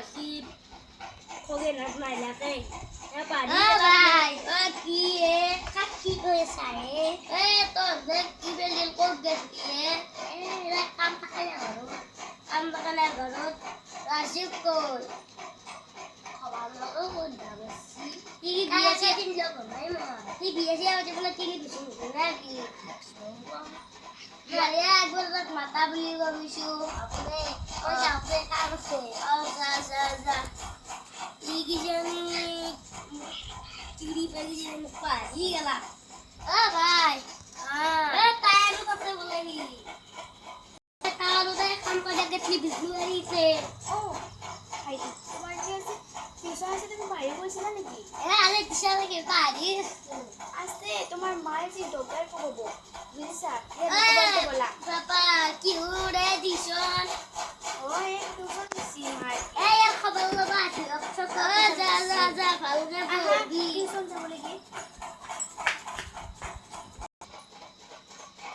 আসিফ খোগে নাচ মাইলাকে এ পারি ভাই কি এ কি করে সারে এ তো দেখ কি বেলিল কোক গেছিলে এরা কাম থাকে না ঘর কাম বাকালে ঘরত রাজীব কই খবর লগো কোন যাবছি কি বিয়ে আছে দিন যাব নাই মা কি বিয়ে দিয়ে হচ্ছে বলে কি কিছু নাকি মারিয়া একবার রাত মাথা বুলি গবিছো আপনি ওই যাবে কাম আছে যা কি জানি চিড়ি পেলি জানি পারি গেলা ও ভাই এ টায়ারু কত বলে নি তাহলে তো কাম করে গেছি বিজলি আইছে ও ভাইটি তোমার কি আছে টিউশন আছে তুমি বাইরে বলছিলে নাকি এ আরে দিশা লাগে পারি আস্তে তোমার মায়ের যে ডক্টর করবো বুঝিছা বলতে বলা বাবা কি উড়ে দিশন ও এই টিউশন দিছি মার এই আর খবর লবা আছে যা ভালো রে বলবি টিউশন যাব লাগি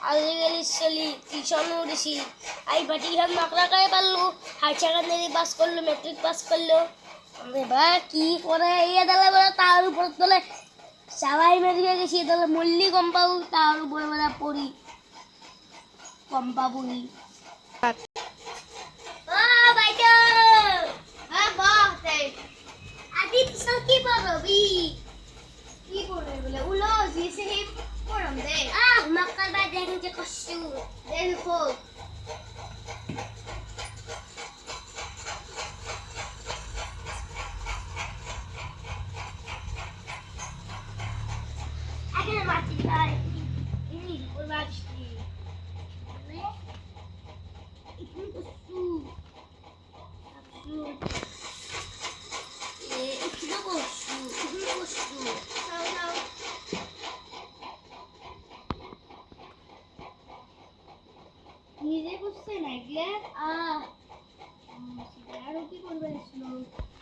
আজিকালি চলি টিউশন উঠেছি আই বাটি খান মাকড়া করে পারলো হায়ার সেকেন্ডারি পাস করলো মেট্রিক পাস করলো এবার কি করে এই দালে বলে তার উপর তোলে সবাই মেদিকে গেছি তাহলে মল্লি কম পাবো তার উপরে বলে পড়ি কম পাবুই ও বাইটো হ্যাঁ বাতে আদি তুই কি পড়বি কি করবে বলে উলো জিসে হে পড়ম দে মক্কাল বাই দেখুন যে কষ্ট দেখো আগে মাটি গায় এই ওর বাড়ি ইকুন কষ্ট একটু কষ্ট নাও নাও নিজে বুঝতে না গিয়ে আরো কি করবে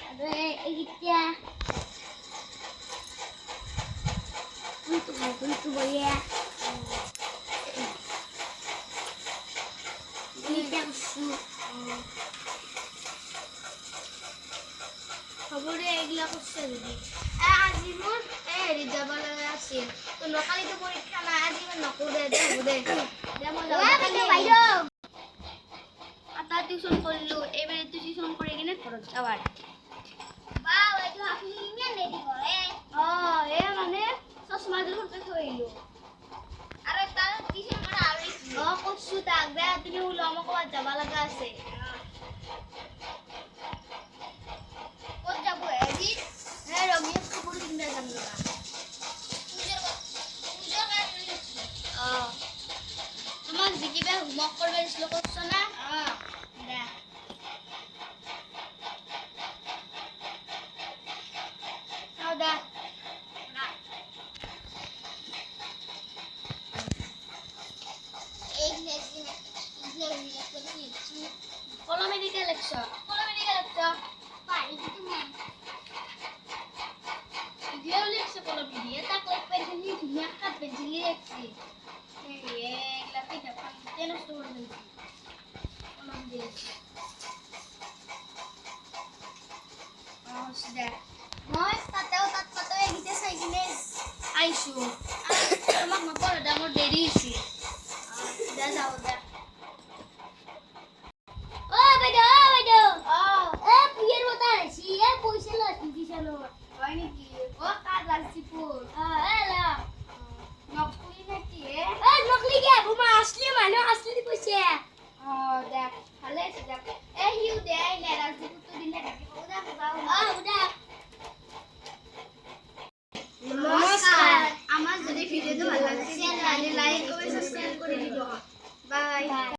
আরে এইটা কিন্তু বইয়া এইটা কষ্ট খবরে এগুলা করছে দিদি আজি মোর হেৰি যাব লগা আছিল তো নকালিতো পৰীক্ষা নাই আজি মই নকৰোঁ দে মই এটা টিউচন কৰিলোঁ এইবাৰ এইটো টিউচন কৰি কিনে ঘৰত যাবাৰ এই মানে চশমাযোৰ সতে থৈ আহিলোঁ কৈছোঁ তাক দে তুমি ওলাম ক'ৰবাত যাব লগা আছে ক'ত যাব হেৰি ৰঙীয়া কাপোৰ পিন্ধা যাম লগা তোমাক যিকিবা হোমৱৰ্ক কৰিব দিছিলোঁ কৈছ না দে চাওঁ দে কলমেদিকে লেখছ ভিডিঅ' লিখছে কলমে দিয়ে তাক লেখ পেঞ্চিল ধুনীয়া কাঠ পেঞ্চিল লিখছি এইগিলা কিতাপখন গোটেই নষ্ট কৰি দিছি কলম দিয়ে দে মই তাতেও তাত পাতে এইকেইটা চাই কিনে আহিছোঁ তোমাক নপঢ়া দে মোৰ দেৰি হৈছে দে যাওঁ দে ও বাইদেউ এ বিয়েৰ মতো আছি এ পয়সা লছি দিছানো হয় নেকি